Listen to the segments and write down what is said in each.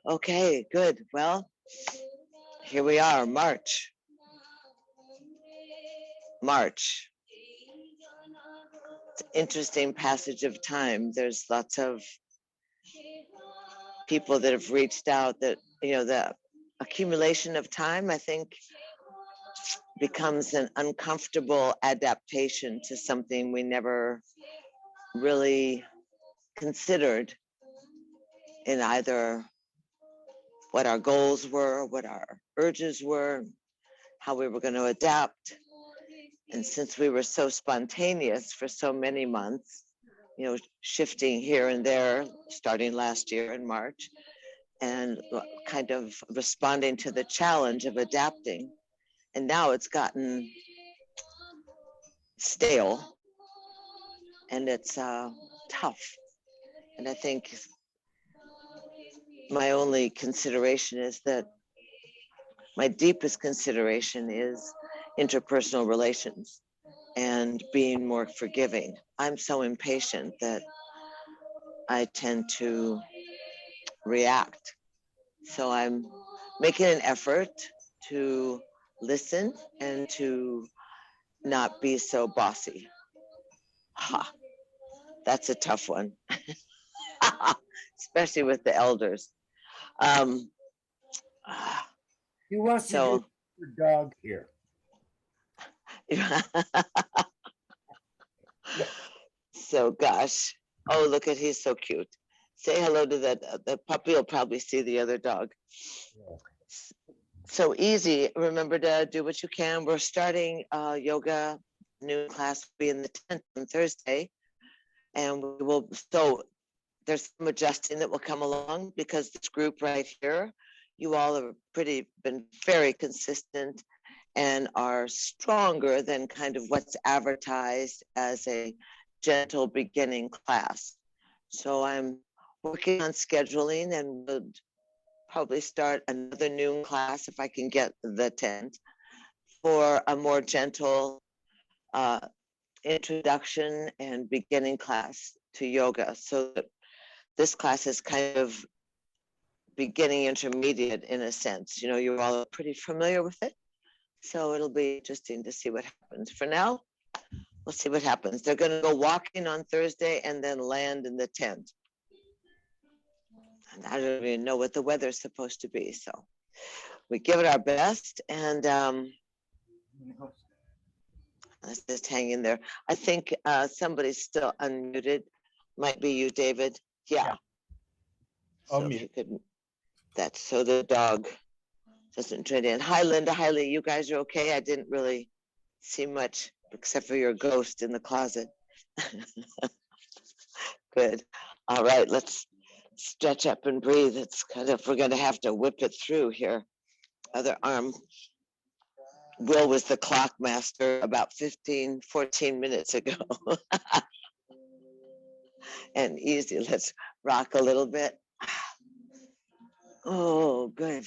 Okay, good. Well, here we are, March. It's an interesting passage of time. There's lots of people that have reached out that, the accumulation of time, I think, becomes an uncomfortable adaptation to something we never really considered in either what our goals were, what our urges were, how we were going to adapt. And since we were so spontaneous for so many months, shifting here and there, starting last year in March, and kind of responding to the challenge of adapting. And now it's gotten stale and it's tough. And I think my only consideration is that my deepest consideration is interpersonal relations and being more forgiving. I'm so impatient that I tend to react. So I'm making an effort to listen and to not be so bossy. That's a tough one, especially with the elders. He wants to do your dog here. So gosh. Oh, look at, he's so cute. Say hello to that. The puppy will probably see the other dog. Yeah. So easy. Remember to do what you can. We're starting yoga. New class will be in the 10th on Thursday. And we will, so there's some adjusting that will come along because this group right here, you all have been very consistent and are stronger than kind of what's advertised as a gentle beginning class. So I'm working on scheduling and would probably start another noon class if I can get the tent for a more gentle introduction and beginning class to yoga. So that this class is kind of beginning intermediate in a sense. You're all pretty familiar with it. So it'll be interesting to see what happens. For now, we'll see what happens. They're going to go walking on Thursday and then land in the tent. And I don't even know what the weather's supposed to be. So we give it our best and let's just hang in there. I think somebody's still unmuted. Might be you, David. Yeah. So if you could, that's so the dog doesn't join in. Hi, Linda. Hi, Lee. You guys are okay? I didn't really see much except for your ghost in the closet. Good. All right, let's stretch up and breathe. It's kind of, we're going to have to whip it through here. Other arm. Will was the clock master about 14 minutes ago. And easy. Let's rock a little bit. Oh, good.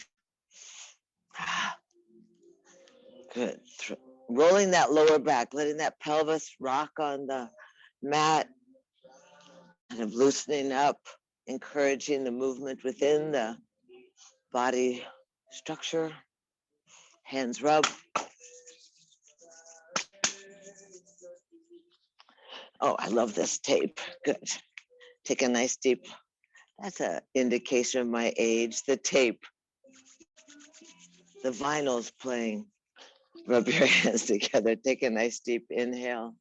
Good. Rolling that lower back, letting that pelvis rock on the mat, kind of loosening up, encouraging the movement within the body structure. Hands rub. Oh, I love this tape. Good. Take a nice deep. That's an indication of my age. The tape. The vinyl's playing. Rub your hands together. Take a nice deep inhale.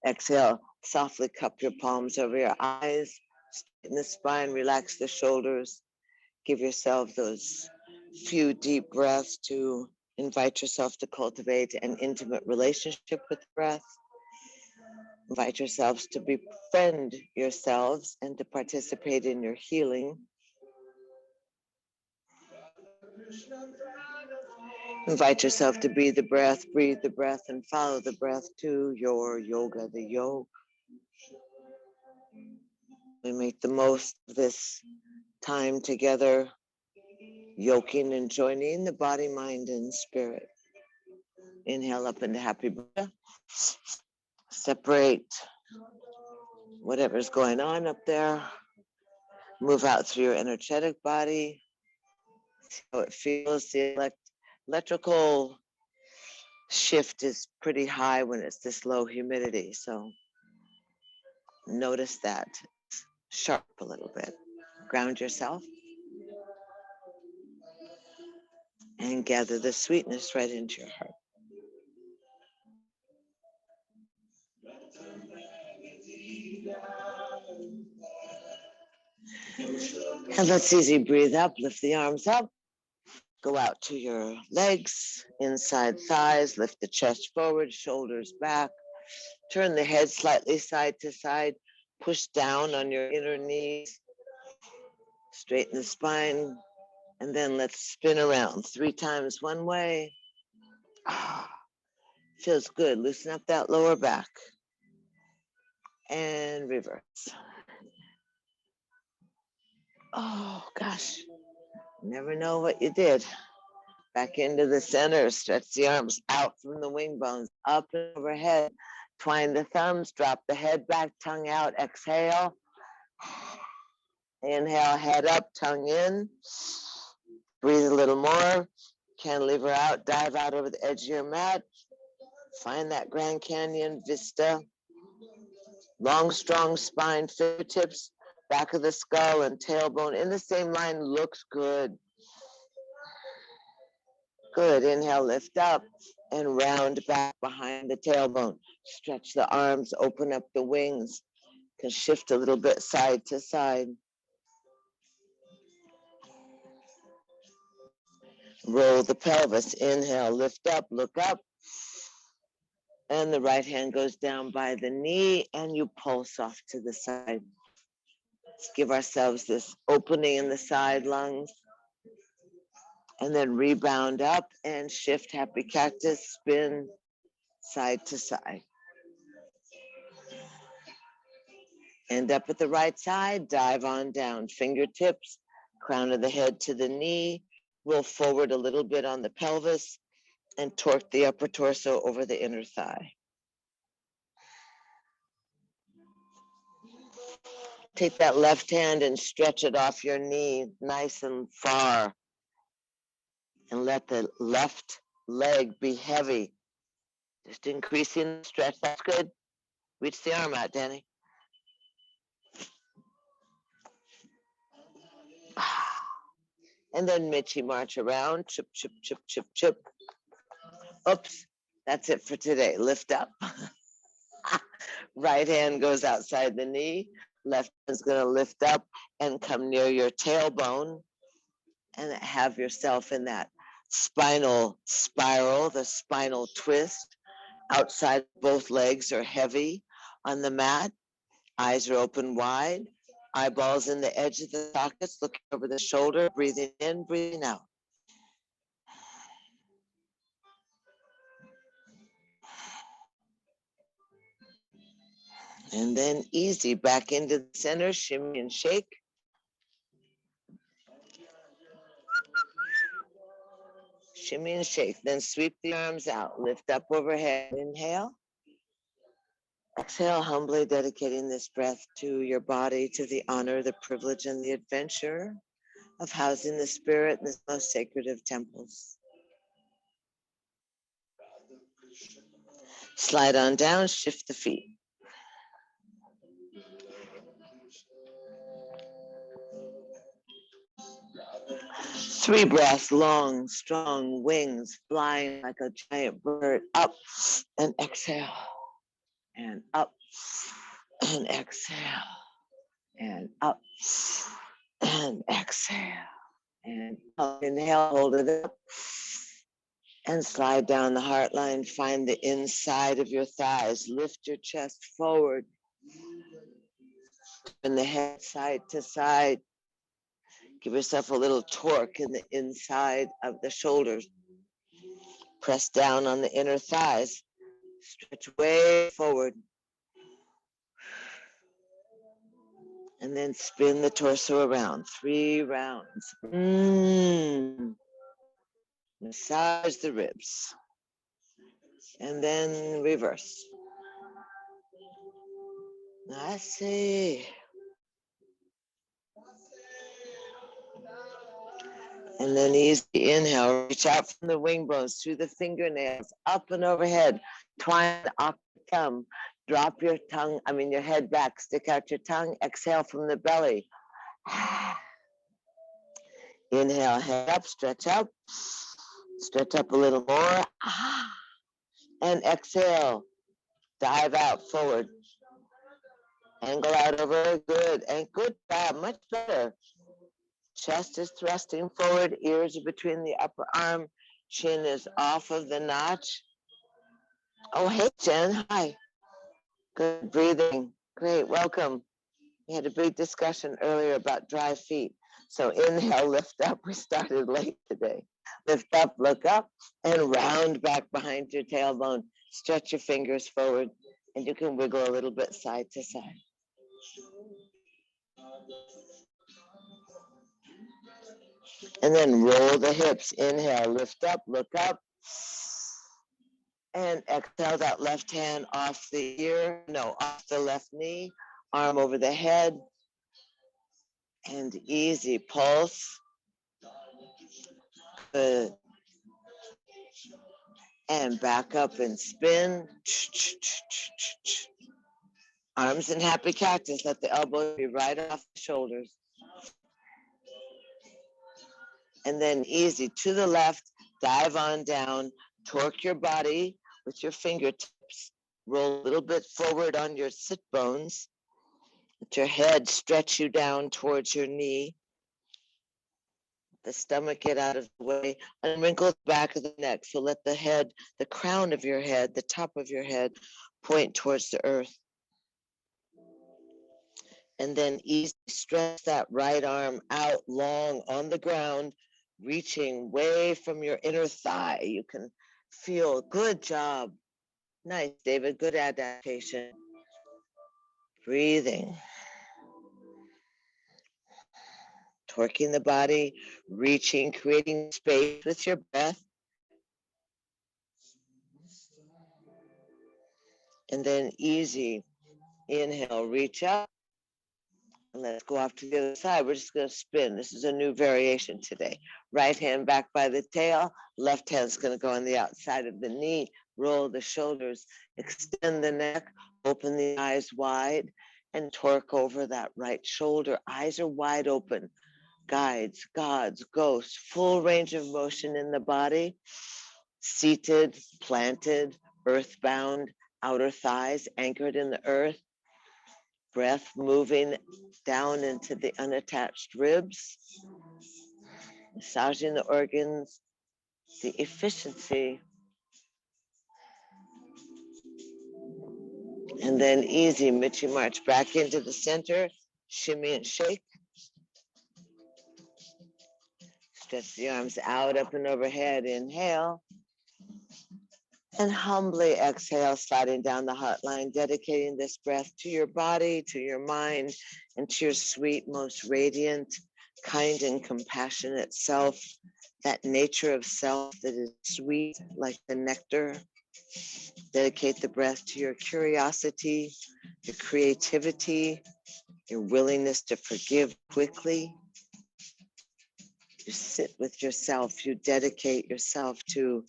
Exhale. Softly cup your palms over your eyes. Straighten the spine. Relax the shoulders. Give yourself those few deep breaths to invite yourself to cultivate an intimate relationship with breath. Invite yourselves to befriend yourselves and to participate in your healing. Invite yourself to be the breath, breathe the breath, and follow the breath to your yoga, the yoke. We make the most of this time together, yoking and joining the body, mind, and spirit. Inhale up into happy breath. Separate whatever's going on up there. Move out through your energetic body. See how it feels. The electrical shift is pretty high when it's this low humidity. So notice that. Sharp a little bit. Ground yourself. And gather the sweetness right into your heart. And let's easy breathe up, lift the arms up, go out to your legs, inside thighs, lift the chest forward, shoulders back, turn the head slightly side to side, push down on your inner knees, straighten the spine, and then let's spin around 3 times one way. Feels good. Loosen up that lower back. And reverse. Oh, gosh. Never know what you did. Back into the center. Stretch the arms out from the wing bones, up and overhead. Twine the thumbs, drop the head back, tongue out. Exhale. Inhale, head up, tongue in. Breathe a little more. Cantilever out, dive out over the edge of your mat. Find that Grand Canyon vista. Long, strong spine, fingertips, back of the skull and tailbone in the same line looks good. Good. Inhale, lift up and round back behind the tailbone. Stretch the arms, open up the wings. Can shift a little bit side to side. Roll the pelvis. Inhale, lift up, look up. And the right hand goes down by the knee and you pulse off to the side. Let's give ourselves this opening in the side lungs. And then rebound up and shift happy cactus, spin side to side. End up at the right side, dive on down, fingertips, crown of the head to the knee, roll forward a little bit on the pelvis and torque the upper torso over the inner thigh. Take that left hand and stretch it off your knee nice and far. And let the left leg be heavy. Just increasing the stretch. That's good. Reach the arm out, Danny. And then Mitchie march around. Chip, chip, chip, chip, chip. Oops. That's it for today. Lift up. Right hand goes outside the knee. Left hand's going to lift up and come near your tailbone. And have yourself in that spinal spiral, the spinal twist. Outside, both legs are heavy on the mat. Eyes are open wide. Eyeballs in the edge of the sockets, looking over the shoulder, breathing in, breathing out. And then easy back into the center, shimmy and shake. Shimmy and shake. Then sweep the arms out. Lift up overhead. Inhale. Exhale, humbly dedicating this breath to your body, to the honor, the privilege, and the adventure of housing the spirit in this most sacred of temples. Slide on down, shift the feet. Three breaths, long, strong wings, flying like a giant bird, up and exhale, and up and exhale, and up and exhale, and up. Inhale, hold it up, and slide down the heart line. Find the inside of your thighs. Lift your chest forward. Turn the head side to side. Give yourself a little torque in the inside of the shoulders. Press down on the inner thighs. Stretch way forward. And then spin the torso around. 3 rounds. Massage the ribs. And then reverse. I see. And then easy inhale, reach out from the wing bones through the fingernails, up and overhead, twine off the thumb, drop your your head back, stick out your tongue, exhale from the belly. Inhale, head up, stretch up a little more. And exhale, dive out forward. Angle out over, good, and good job, much better. Chest is thrusting forward, ears are between the upper arm, chin is off of the notch. Oh, hey, Jen, hi. Good breathing, great, welcome. We had a big discussion earlier about dry feet. So inhale, lift up, we started late today. Lift up, look up, and round back behind your tailbone. Stretch your fingers forward, and you can wiggle a little bit side to side. And then roll the hips. Inhale, lift up, look up. And exhale that left hand off off the left knee, arm over the head. And easy pulse. Good. And back up and spin. Arms in happy cactus. Let the elbows be right off the shoulders. And then easy to the left, dive on down, torque your body with your fingertips, roll a little bit forward on your sit bones, let your head stretch you down towards your knee, the stomach get out of the way, and wrinkle the back of the neck. So let the head, the crown of your head, the top of your head point towards the earth. And then easy stretch that right arm out long on the ground, reaching way from your inner thigh. You can feel, good job. Nice, David, good adaptation. Breathing. Torquing the body, reaching, creating space with your breath. And then easy, inhale, reach up. And let's go off to the other side. We're just going to spin. This is a new variation today. Right hand back by the tail. Left hand's going to go on the outside of the knee. Roll the shoulders. Extend the neck. Open the eyes wide. And torque over that right shoulder. Eyes are wide open. Guides, gods, ghosts. Full range of motion in the body. Seated, planted, earthbound. Outer thighs anchored in the earth. Breath moving down into the unattached ribs, massaging the organs, the efficiency. And then easy, Mitchie march back into the center, shimmy and shake. Stretch the arms out, up and overhead, inhale. And humbly exhale, sliding down the hot line, dedicating this breath to your body, to your mind, and to your sweet, most radiant, kind and compassionate self, that nature of self that is sweet like the nectar. Dedicate the breath to your curiosity, your creativity, your willingness to forgive quickly. You sit with yourself, you dedicate yourself to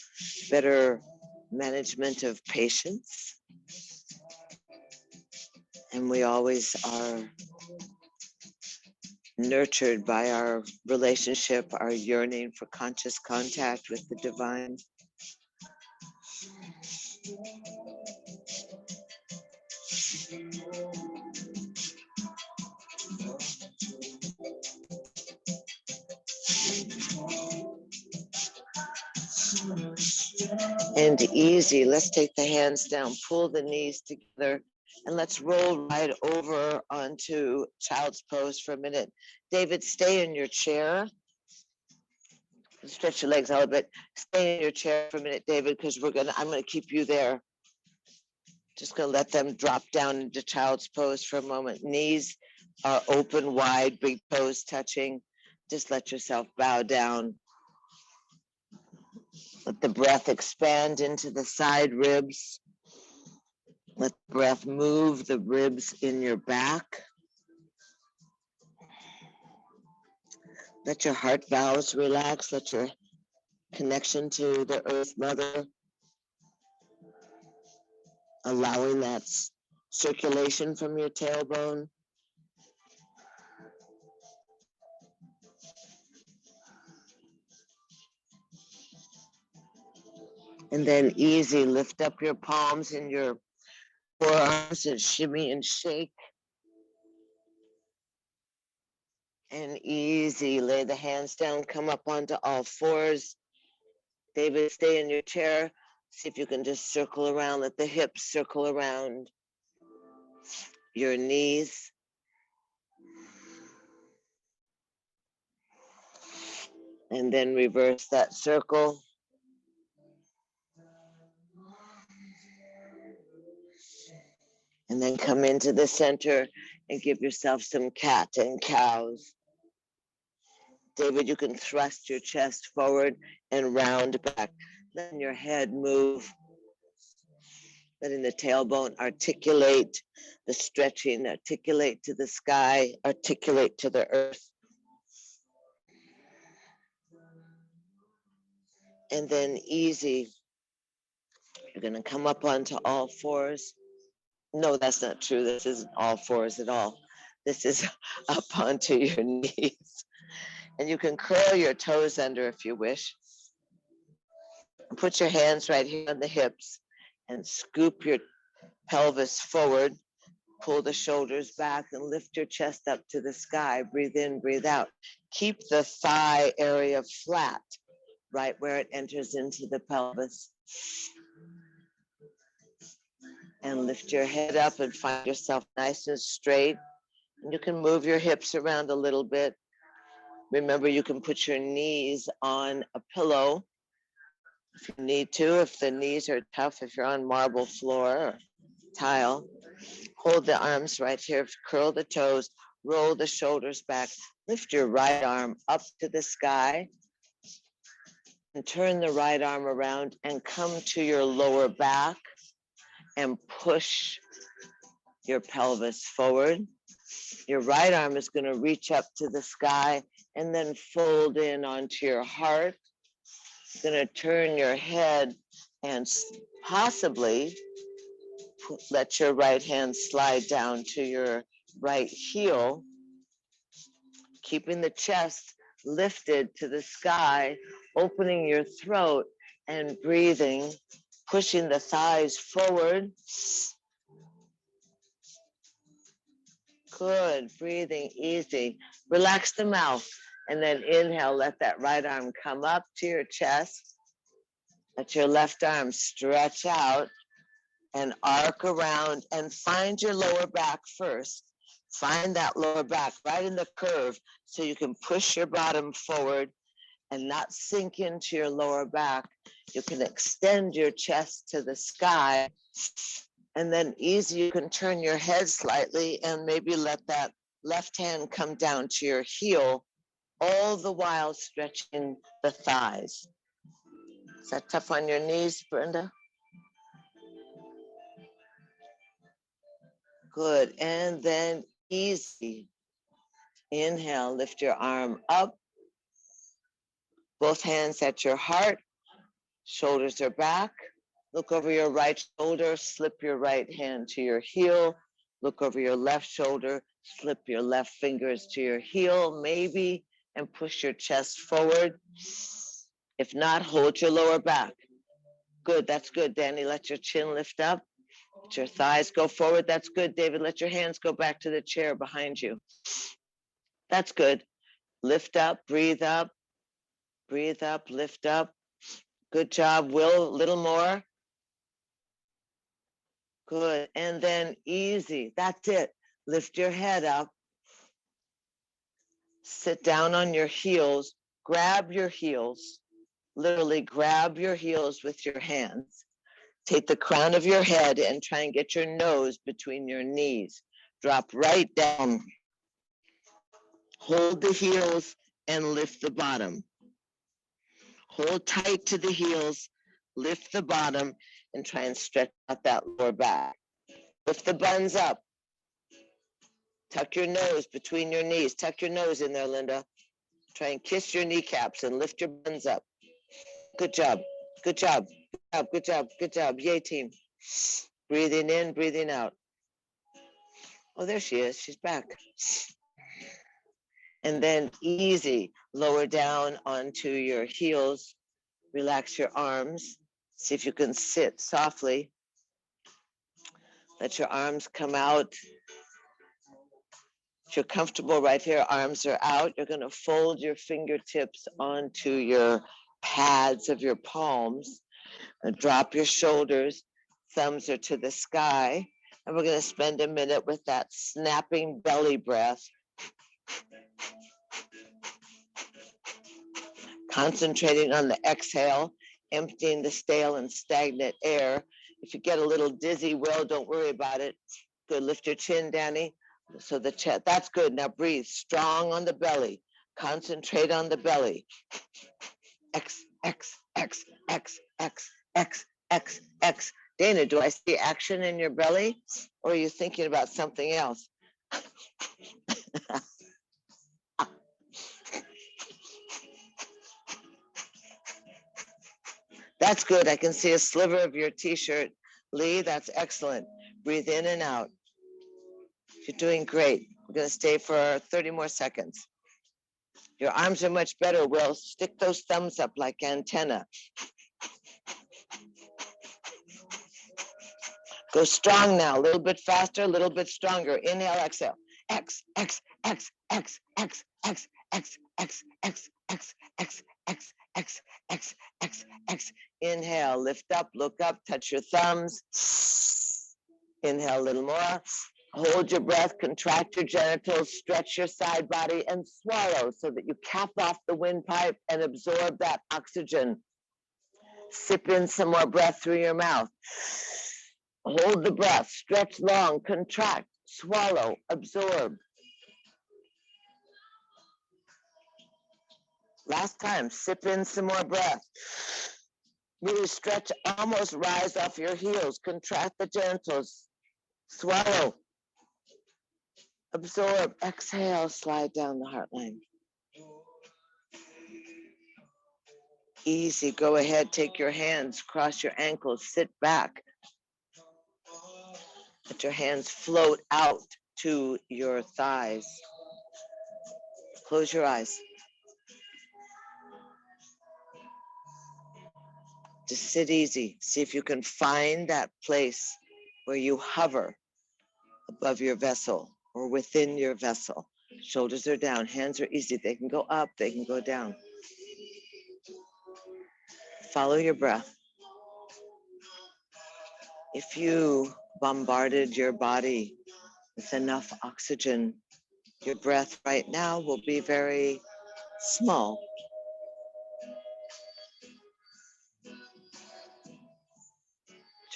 better management of patience. And we always are nurtured by our relationship, our yearning for conscious contact with the divine. And easy, let's take the hands down, pull the knees together, and let's roll right over onto child's pose for a minute. David, stay in your chair. Stretch your legs out a bit. Stay in your chair for a minute, David, because I'm gonna keep you there. Just gonna let them drop down into child's pose for a moment. Knees are open wide, big toes touching. Just let yourself bow down. Let the breath expand into the side ribs. Let the breath move the ribs in your back. Let your heart valves relax. Let your connection to the earth mother, allowing that circulation from your tailbone. And then easy, lift up your palms and your forearms and shimmy and shake. And easy, lay the hands down, come up onto all fours. David, stay in your chair. See if you can just circle around, let the hips circle around your knees. And then reverse that circle. And then come into the center and give yourself some cat and cows. David, you can thrust your chest forward and round back. Letting your head move. Letting the tailbone articulate, the stretching, articulate to the sky, articulate to the earth. And then easy, you're going to come up onto all fours. No, that's not true. This isn't all fours at all. This is up onto your knees. And you can curl your toes under if you wish. Put your hands right here on the hips and scoop your pelvis forward. Pull the shoulders back and lift your chest up to the sky. Breathe in, breathe out. Keep the thigh area flat, right where it enters into the pelvis. And lift your head up and find yourself nice and straight. And you can move your hips around a little bit. Remember, you can put your knees on a pillow if you need to, if the knees are tough, if you're on marble floor or tile. Hold the arms right here, curl the toes, roll the shoulders back, lift your right arm up to the sky, and turn the right arm around and come to your lower back and push your pelvis forward. Your right arm is going to reach up to the sky and then fold in onto your heart. You're going to turn your head and possibly let your right hand slide down to your right heel, keeping the chest lifted to the sky, opening your throat and breathing, pushing the thighs forward. Good, breathing easy. Relax the mouth and then inhale, let that right arm come up to your chest. Let your left arm stretch out and arc around and find your lower back first. Find that lower back right in the curve so you can push your bottom forward and not sink into your lower back. You can extend your chest to the sky, and then easy, you can turn your head slightly and maybe let that left hand come down to your heel, all the while stretching the thighs. Is that tough on your knees, Brenda? Good, and then easy. Inhale, lift your arm up. Both hands at your heart. Shoulders are back. Look over your right shoulder, slip your right hand to your heel. Look over your left shoulder, slip your left fingers to your heel, maybe, and push your chest forward. If not, hold your lower back. Good, that's good, Danny. Let your chin lift up. Let your thighs go forward. That's good, David. Let your hands go back to the chair behind you. That's good. Lift up, breathe up, lift up. Good job, Will. A little more. Good. And then easy. That's it. Lift your head up. Sit down on your heels. Grab your heels. Literally grab your heels with your hands. Take the crown of your head and try and get your nose between your knees. Drop right down. Hold the heels and lift the bottom. Hold tight to the heels, lift the bottom, and try and stretch out that lower back. Lift the buns up. Tuck your nose between your knees. Tuck your nose in there, Linda. Try and kiss your kneecaps and lift your buns up. Good job. Good job. Good job. Good job. Good job. Yay, team. Breathing in, breathing out. Oh, there she is. She's back. And then easy, lower down onto your heels. Relax your arms. See if you can sit softly. Let your arms come out. If you're comfortable right here, arms are out. You're going to fold your fingertips onto your pads of your palms. And drop your shoulders. Thumbs are to the sky. And we're going to spend a minute with that snapping belly breath. Concentrating on the exhale, emptying the stale and stagnant air. If you get a little dizzy, well, don't worry about it. Good, lift your chin, Danny. So the chest, that's good. Now breathe, strong on the belly. Concentrate on the belly. X, X, X, X, X, X, X, X. Dana, do I see action in your belly? Or are you thinking about something else? That's good. I can see a sliver of your t-shirt. Lee, that's excellent. Breathe in and out. You're doing great. We're going to stay for 30 more seconds. Your arms are much better, Will. Stick those thumbs up like antenna. Go strong now. A little bit faster, a little bit stronger. Inhale, exhale. X, X, X, X, X, X, X, X, X, X, X, X, X, X, X, X. Inhale, lift up, look up, touch your thumbs. Inhale a little more. Hold your breath, contract your genitals, stretch your side body, and swallow so that you cap off the windpipe and absorb that oxygen. Sip in some more breath through your mouth. Hold the breath, stretch long, contract, swallow, absorb. Last time, sip in some more breath. Really stretch, almost rise off your heels, contract the genitals, swallow, absorb, exhale, slide down the heart line. Easy, go ahead, take your hands, cross your ankles, sit back. Let your hands float out to your thighs. Close your eyes. Just sit easy. See if you can find that place where you hover above your vessel or within your vessel. Shoulders are down, hands are easy. They can go up, they can go down. Follow your breath. If you bombarded your body with enough oxygen, your breath right now will be very small.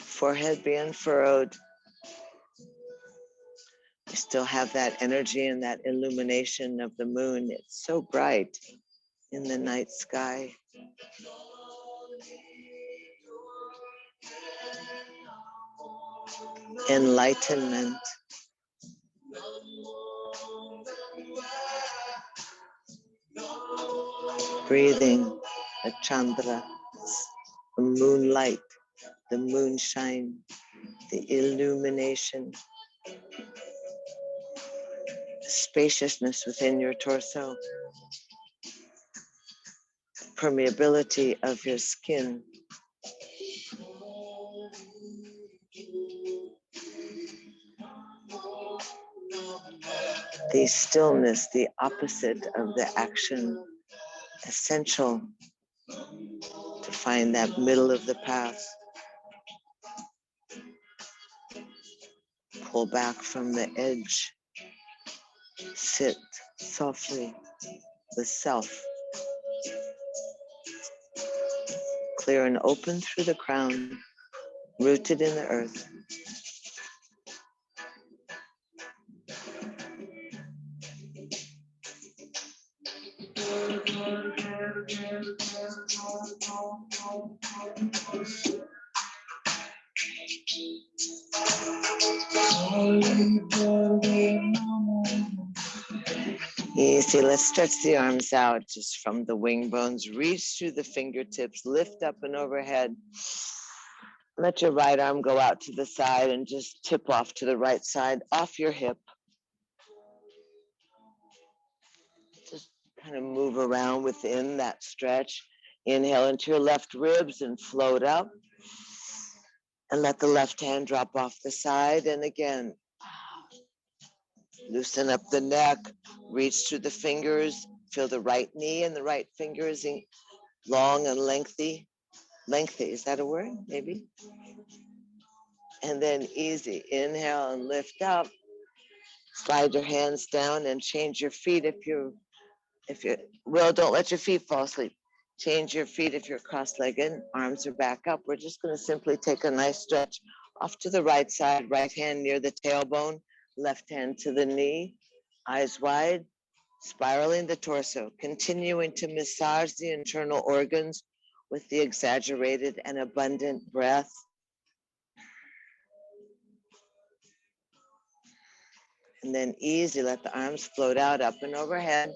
Forehead be unfurrowed. You still have that energy and that illumination of the moon. It's so bright in the night sky. Enlightenment. Breathing the Chandra, the moonlight, the moonshine, the illumination, the spaciousness within your torso, permeability of your skin. The stillness, the opposite of the action, essential to find that middle of the path. Pull back from the edge. Sit softly with self. Clear and open through the crown, rooted in the earth. Easy. Let's stretch the arms out just from the wing bones. Reach through the fingertips, lift up and overhead. Let your right arm go out to the side and just tip off to the right side, off your hip. Just kind of move around within that stretch. Inhale into your left ribs and float up. And let the left hand drop off the side. And again, loosen up the neck, reach through the fingers, feel the right knee and the right fingers long and lengthy. Lengthy, is that a word? Maybe. And then easy, inhale and lift up. Slide your hands down and change your feet if you will. Don't let your feet fall asleep. Change your feet if you're cross-legged. Arms are back up. We're just going to simply take a nice stretch off to the right side. Right hand near the tailbone. Left hand to the knee. Eyes wide. Spiraling the torso. Continuing to massage the internal organs with the exaggerated and abundant breath. And then easy, let the arms float out, up and overhead.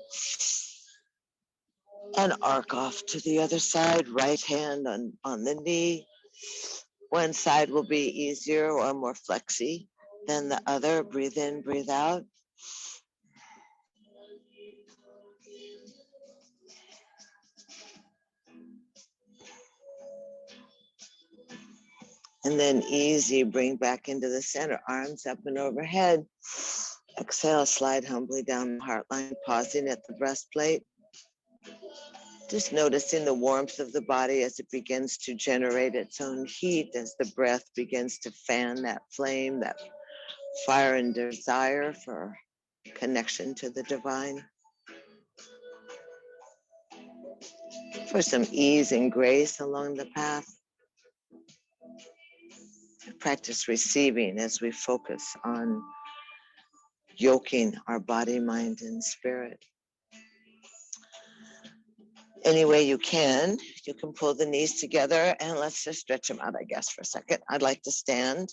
And arc off to the other side, right hand on the knee. One side will be easier or more flexy than the other. Breathe in, breathe out. And then easy, bring back into the center, arms up and overhead. Exhale, slide humbly down the heart line, pausing at the breastplate. Just noticing the warmth of the body as it begins to generate its own heat, as the breath begins to fan that flame, that fire and desire for connection to the divine. For some ease and grace along the path. Practice receiving as we focus on yoking our body, mind, and spirit. Any way you can pull the knees together and let's just stretch them out, I guess, for a second. I'd like to stand.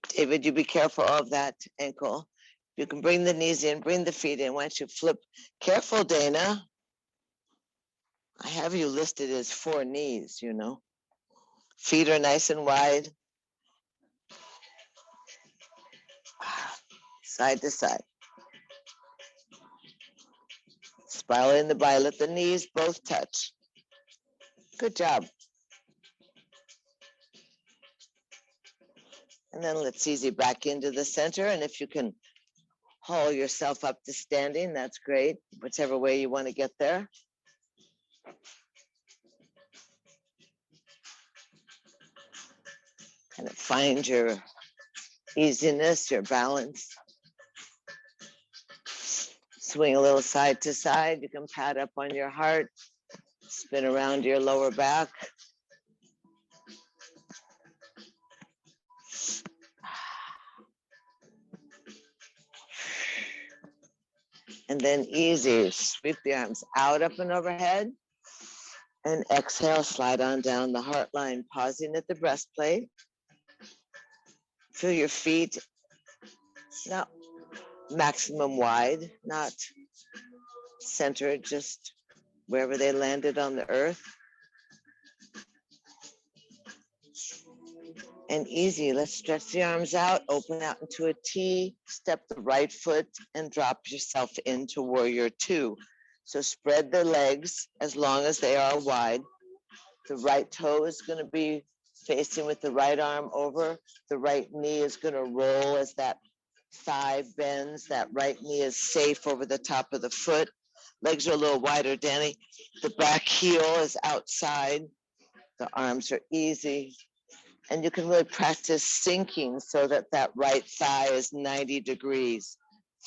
David, you be careful of that ankle. You can bring the knees in, bring the feet in. Why don't you flip? Careful, Dana. I have you listed as 4 knees, you know. Feet are nice and wide. Side to side. Spiral in the body. Let the knees both touch. Good job. And then let's easy back into the center. And if you can haul yourself up to standing, that's great. Whichever way you want to get there. Kind of find your easiness, your balance. Swing a little side to side. You can pat up on your heart, spin around your lower back. And then easy, sweep the arms out, up and overhead. And exhale, slide on down the heart line, pausing at the breastplate. Feel your feet not maximum wide, not centered, just wherever they landed on the earth. And easy, let's stretch the arms out, open out into a T, step the right foot and drop yourself into warrior 2. So spread the legs as long as they are wide. The right toe is going to be facing with the right arm over. The right knee is going to roll as that thigh bends. That right knee is safe over the top of the foot. Legs are a little wider, Danny. The back heel is outside. The arms are easy. And you can really practice sinking so that that right thigh is 90 degrees.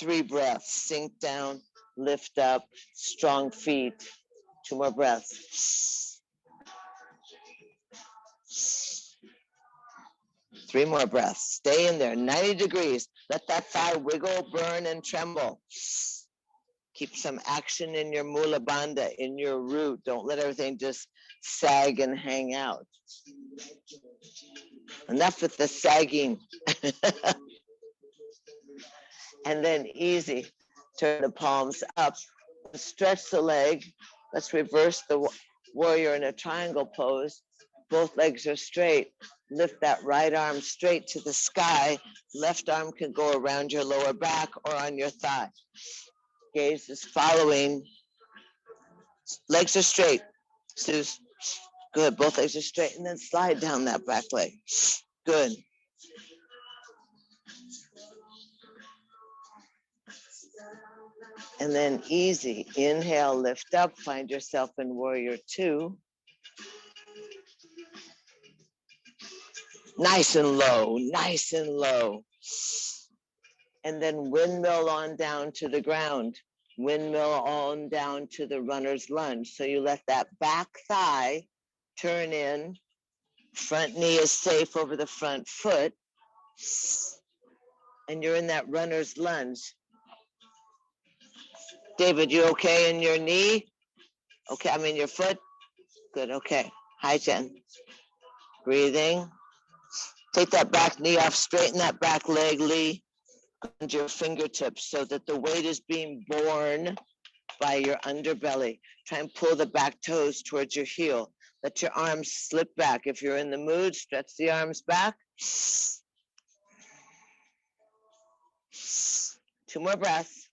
3 breaths, sink down, lift up, strong feet. 2 more breaths. 3 more breaths. Stay in there, 90 degrees. Let that thigh wiggle, burn, and tremble. Keep some action in your mula bandha, in your root. Don't let everything just sag and hang out. Enough with the sagging. And then easy, turn the palms up, stretch the leg. Let's reverse the warrior in a triangle pose. Both legs are straight. Lift that right arm straight to the sky. Left arm can go around your lower back or on your thigh. Gaze is following. Legs are straight. Suze. Good. Both legs are straight. And then slide down that back leg. Good. And then easy. Inhale, lift up. Find yourself in warrior two. Nice and low. Nice and low. And then windmill on down to the ground. Windmill on down to the runner's lunge. So you let that back thigh turn in. Front knee is safe over the front foot. And you're in that runner's lunge. David, you okay in your knee? Okay, I mean your foot? Good, okay. Hi, Jen. Breathing. Take that back knee off, straighten that back leg, Lee. And your fingertips so that the weight is being borne by your underbelly. Try and pull the back toes towards your heel. Let your arms slip back. If you're in the mood, stretch the arms back. 2 more breaths.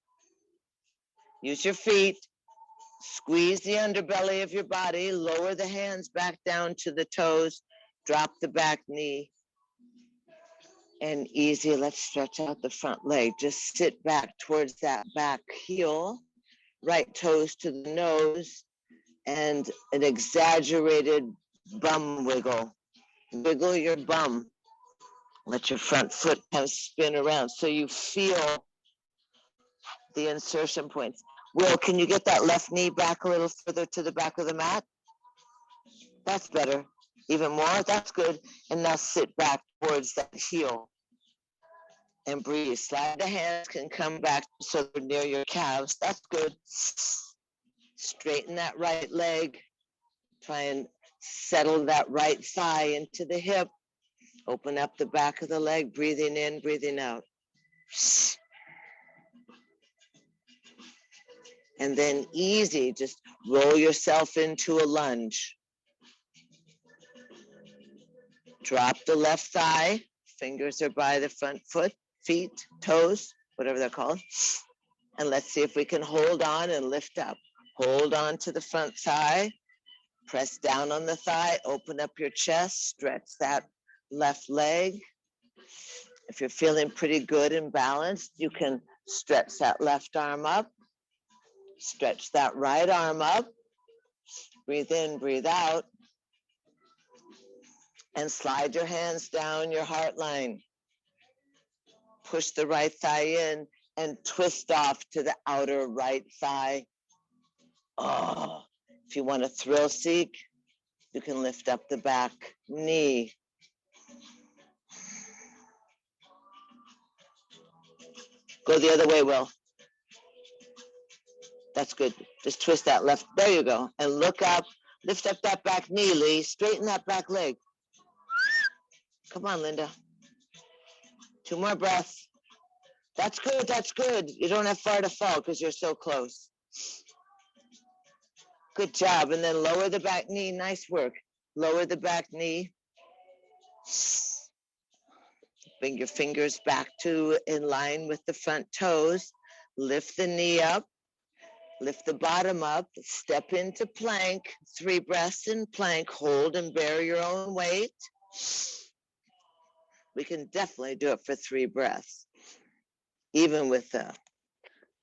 Use your feet. Squeeze the underbelly of your body. Lower the hands back down to the toes. Drop the back knee. And easy, let's stretch out the front leg. Just sit back towards that back heel. Right toes to the nose. And an exaggerated bum wiggle. Wiggle your bum. Let your front foot kind of spin around so you feel the insertion points. Will, can you get that left knee back a little further to the back of the mat? That's better. Even more, that's good. And now sit back towards that heel and breathe. Slide the hands can come back so they're near your calves. That's good. Straighten that right leg. Try and settle that right thigh into the hip. Open up the back of the leg, breathing in, breathing out. And then easy, just roll yourself into a lunge. Drop the left thigh. Fingers are by the front foot, feet, toes, whatever they're called. And let's see if we can hold on and lift up. Hold on to the front thigh. Press down on the thigh. Open up your chest. Stretch that left leg. If you're feeling pretty good and balanced, you can stretch that left arm up. Stretch that right arm up. Breathe in, breathe out. And slide your hands down your heart line. Push the right thigh in and twist off to the outer right thigh. Oh, if you want to thrill seek, you can lift up the back knee. Go the other way, Will. That's good. Just twist that left. There you go. And look up. Lift up that back knee, Lee. Straighten that back leg. Come on, Linda. 2 more breaths. That's good. That's good. You don't have far to fall because you're so close. Good job. And then lower the back knee. Nice work. Lower the back knee. Bring your fingers back to in line with the front toes. Lift the knee up. Lift the bottom up. Step into plank. 3 breaths in plank. Hold and bear your own weight. We can definitely do it for 3 breaths. Even with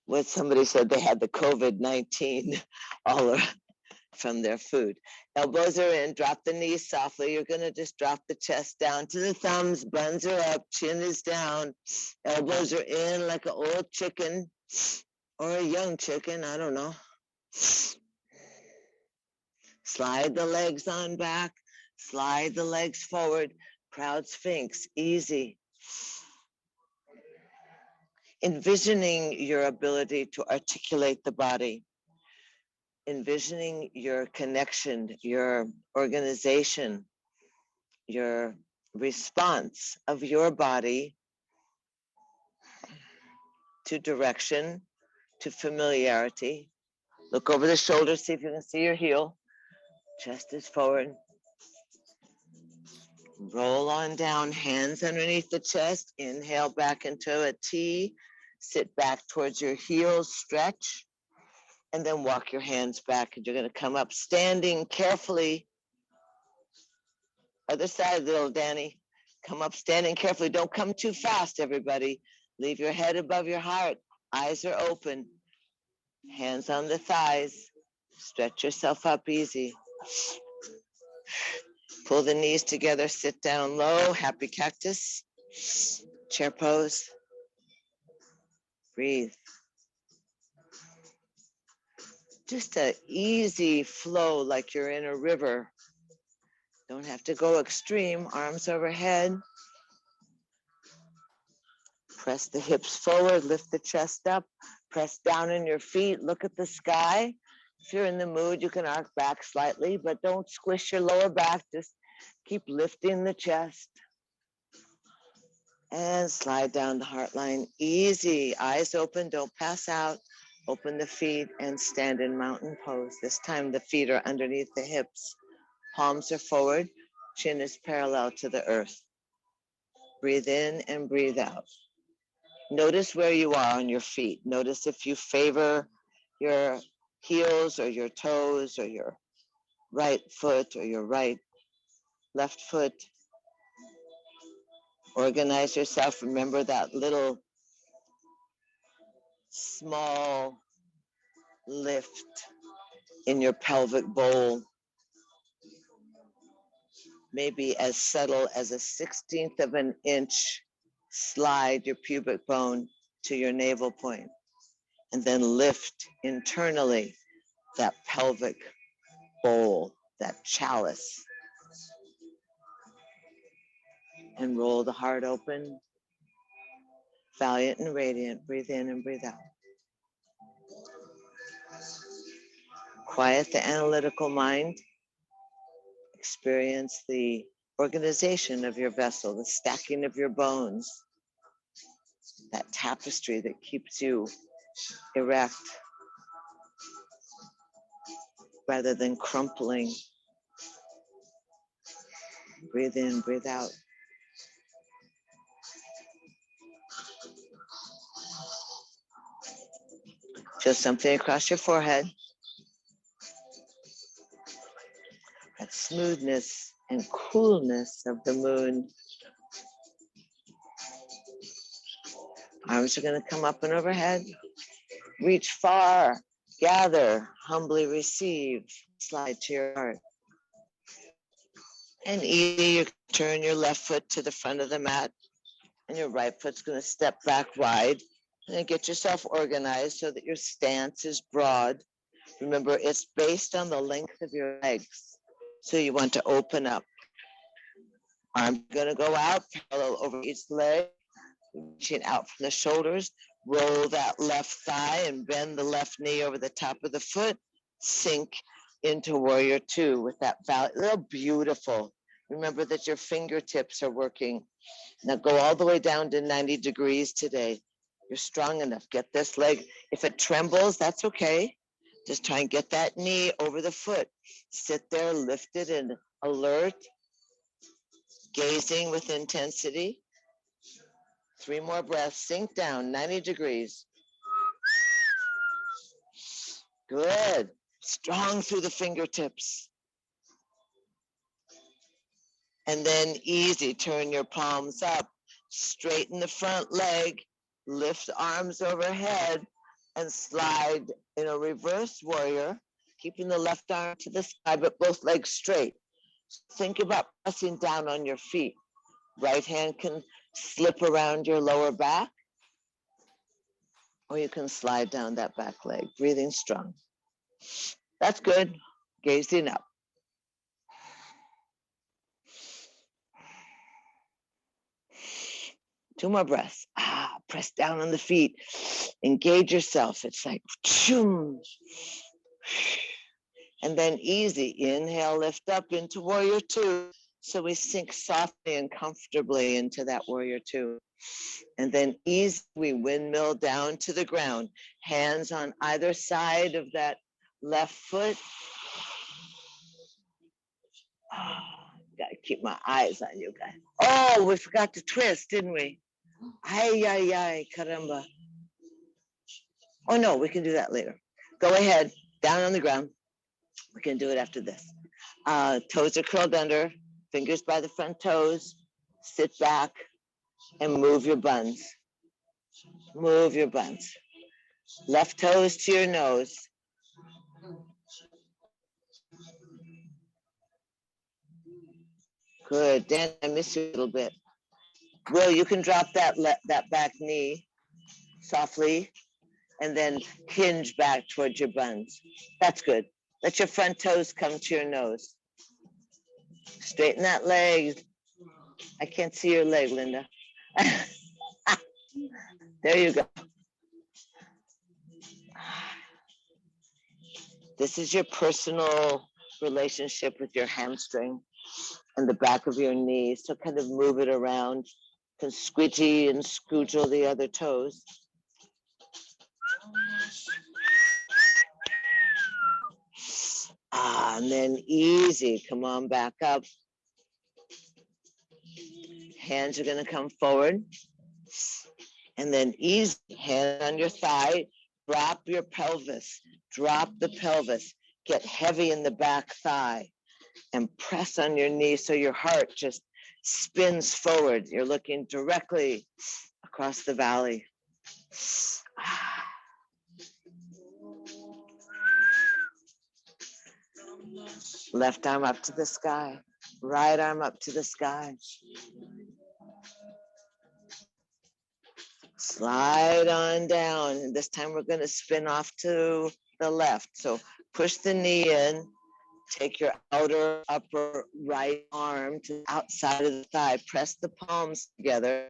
what somebody said they had the COVID-19 all from their food. Elbows are in, drop the knees softly. You're gonna just drop the chest down to the thumbs, buns are up, chin is down. Elbows are in like an old chicken or a young chicken, I don't know. Slide the legs on back, slide the legs forward. Proud Sphinx, easy. Envisioning your ability to articulate the body, envisioning your connection, your organization, your response of your body to direction, to familiarity. Look over the shoulder, see if you can see your heel. Chest is forward. Roll on down, hands underneath the chest. Inhale back into a T. Sit back towards your heels, stretch, and then walk your hands back. And you're going to come up standing carefully. Other side, little Danny. Come up standing carefully. Don't come too fast, everybody. Leave your head above your heart. Eyes are open. Hands on the thighs. Stretch yourself up easy. Pull the knees together, sit down low, happy cactus, chair pose. Breathe. Just an easy flow like you're in a river. Don't have to go extreme, arms overhead. Press the hips forward, lift the chest up, press down in your feet, look at the sky. If you're in the mood, you can arc back slightly, but don't squish your lower back, just keep lifting the chest. And slide down the heart line, easy, eyes open, don't pass out. Open the feet and stand in mountain pose. This time the feet are underneath the hips. Palms are forward, chin is parallel to the earth. Breathe in and breathe out. Notice where you are on your feet. Notice if you favor your heels or your toes or your right foot or your left foot. Organize yourself. Remember that little small lift in your pelvic bowl. Maybe as subtle as a 1/16 of an inch. Slide your pubic bone to your navel point and then lift internally that pelvic bowl, that chalice. And roll the heart open. Valiant and radiant. Breathe in and breathe out. Quiet the analytical mind. Experience the organization of your vessel, the stacking of your bones, that tapestry that keeps you erect rather than crumpling. Breathe in, breathe out. Feel something across your forehead. That smoothness and coolness of the moon. Arms are going to come up and overhead. Reach far, gather, humbly receive, slide to your heart. And easy, you turn your left foot to the front of the mat, and your right foot's going to step back wide. And then get yourself organized so that your stance is broad. Remember, it's based on the length of your legs. So you want to open up. Arms going to go out, parallel over each leg, reaching out from the shoulders. Roll that left thigh and bend the left knee over the top of the foot. Sink into warrior two with that little beautiful. Remember that your fingertips are working. Now go all the way down to 90 degrees today. You're strong enough. Get this leg. If it trembles, that's okay. Just try and get that knee over the foot. Sit there lifted and alert, gazing with intensity. 3 more breaths. Sink down, 90 degrees. Good. Strong through the fingertips. And then easy, turn your palms up. Straighten the front leg. Lift arms overhead and slide in a reverse warrior, keeping the left arm to the side, but both legs straight. Think about pressing down on your feet. Right hand can slip around your lower back, or you can slide down that back leg, breathing strong. That's good. Gazing up. Two more breaths. Press down on the feet. Engage yourself. It's like, and then easy. Inhale, lift up into warrior two. So we sink softly and comfortably into that warrior two. And then easy, we windmill down to the ground. Hands on either side of that left foot. Oh, gotta keep my eyes on you guys. Oh, we forgot to twist, didn't we? Ay, ay, ay, caramba. Oh no, we can do that later. Go ahead, down on the ground. We can do it after this. Toes are curled under, fingers by the front toes. Sit back and move your buns. Move your buns. Left toes to your nose. Good. Dan, I miss you a little bit. Will, you can drop that back knee softly and then hinge back towards your buns. That's good. Let your front toes come to your nose. Straighten that leg. I can't see your leg, Linda. There you go. This is your personal relationship with your hamstring and the back of your knee. So kind of move it around. Can squidgy and scoodle the other toes. And then easy, come on back up. Hands are gonna come forward. And then easy, hand on your thigh, drop your pelvis, drop the pelvis, get heavy in the back thigh and press on your knee so your heart just spins forward. You're looking directly across the valley. Left arm up to the sky, right arm up to the sky. Slide on down. This time we're going to spin off to the left. So push the knee in, take your outer upper right arm to the outside of the thigh, press the palms together,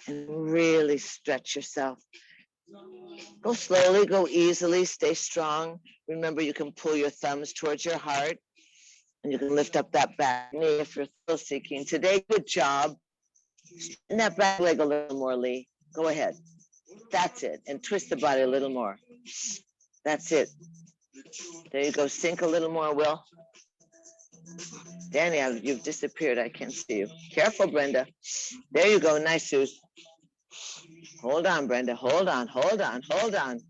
and really stretch yourself. Go slowly, go easily, stay strong. Remember, you can pull your thumbs towards your heart and you can lift up that back knee if you're thrill seeking. Today, good job. Straighten that back leg a little more, Lee. Go ahead. That's it. And twist the body a little more. That's it. There you go. Sink a little more, Will. Danny, you've disappeared. I can't see you. Careful, Brenda. There you go. Nice, Suze. Hold on, Brenda. Hold on, hold on, hold on.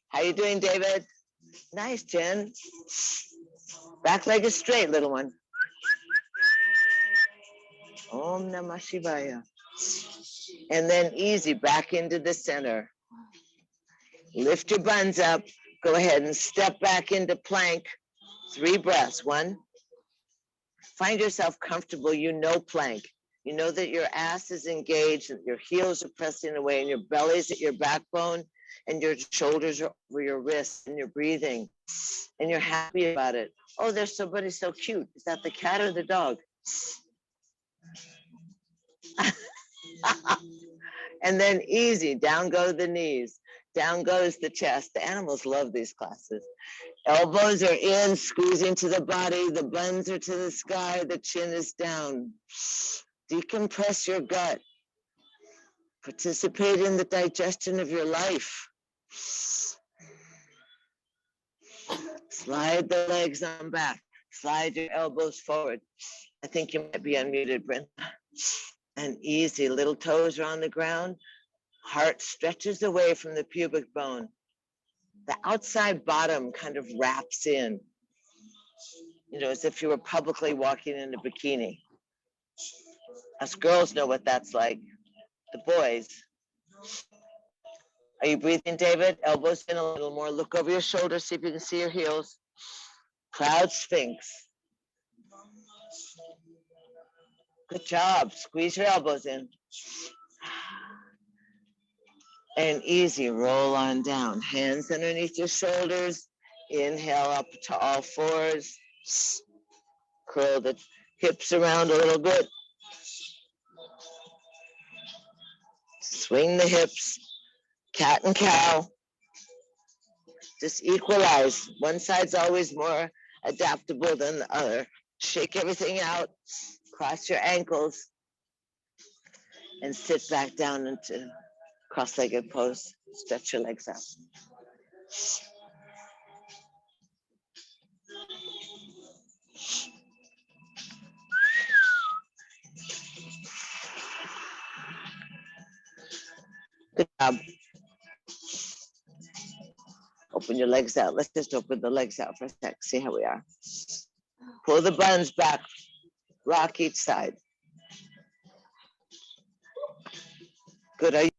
How you doing, David? Nice, Jen. Back leg is straight, little one. Om Namah Shivaya. And then easy, back into the center. Lift your buns up. Go ahead and step back into plank. 3 breaths. 1. Find yourself comfortable. You know plank. You know that your ass is engaged, and your heels are pressing away, and your belly's at your backbone, and your shoulders are over your wrists, and you're breathing, and you're happy about it. Oh, there's somebody so cute. Is that the cat or the dog? And then easy, down go the knees, down goes the chest. The animals love these classes. Elbows are in, squeeze into the body, the buns are to the sky, the chin is down. Decompress your gut. Participate in the digestion of your life. Slide the legs on back. Slide your elbows forward. I think you might be unmuted, Brenda. And easy, little toes are on the ground. Heart stretches away from the pubic bone. The outside bottom kind of wraps in, as if you were publicly walking in a bikini. Us girls know what that's like. The boys. Are you breathing, David? Elbows in a little more. Look over your shoulders, see if you can see your heels. Proud Sphinx. Good job. Squeeze your elbows in. And easy, roll on down. Hands underneath your shoulders. Inhale up to all fours. Curl the hips around a little bit. Swing the hips. Cat and cow. Just equalize. One side's always more adaptable than the other. Shake everything out. Cross your ankles. and sit back down into cross-legged pose. Stretch your legs out. Good job. Open your legs out. Let's just open the legs out for a sec. See how we are. Pull the buns back. Rock each side. Good. Are you?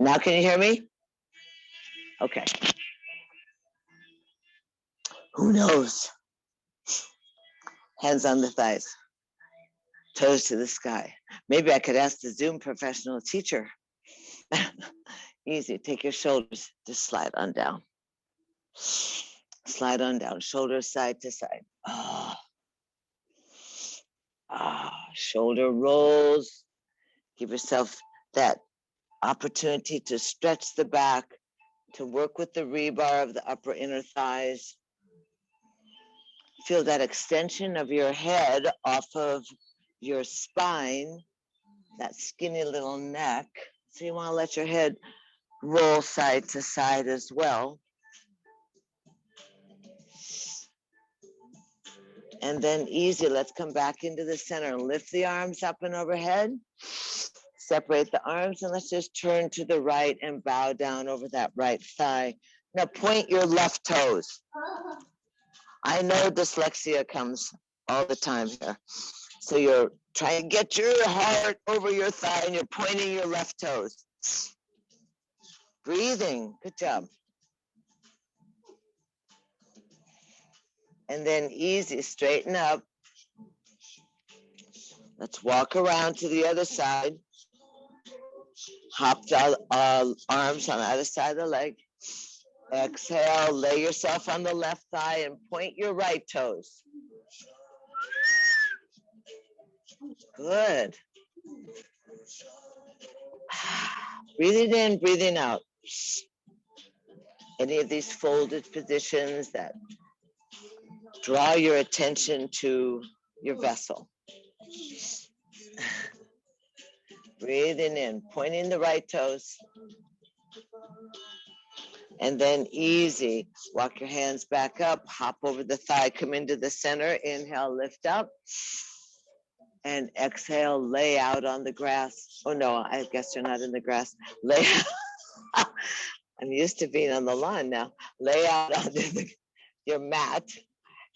Now can you hear me? Okay. Who knows? Hands on the thighs. Toes to the sky. Maybe I could ask the Zoom professional teacher. Easy. Take your shoulders. Just slide on down. Slide on down. Shoulders side to side. Shoulder rolls. Give yourself that opportunity to stretch the back, to work with the rebar of the upper inner thighs. Feel that extension of your head off of your spine, that skinny little neck. So you want to let your head roll side to side as well. And then easy, let's come back into the center. Lift the arms up and overhead. Separate the arms and let's just turn to the right and bow down over that right thigh. Now point your left toes. I know dyslexia comes all the time here. So you're trying to get your heart over your thigh and you're pointing your left toes. Breathing, good job. And then easy, straighten up. Let's walk around to the other side. Hop the arms on either side of the leg. Exhale, lay yourself on the left thigh and point your right toes. Good. Breathing in, breathing out. Any of these folded positions that draw your attention to your vessel. Breathing in, pointing the right toes. And then easy, walk your hands back up, hop over the thigh, come into the center, inhale, lift up. And exhale, lay out on the grass. Oh no, I guess you're not in the grass. Lay out. I'm used to being on the lawn now. Lay out on your mat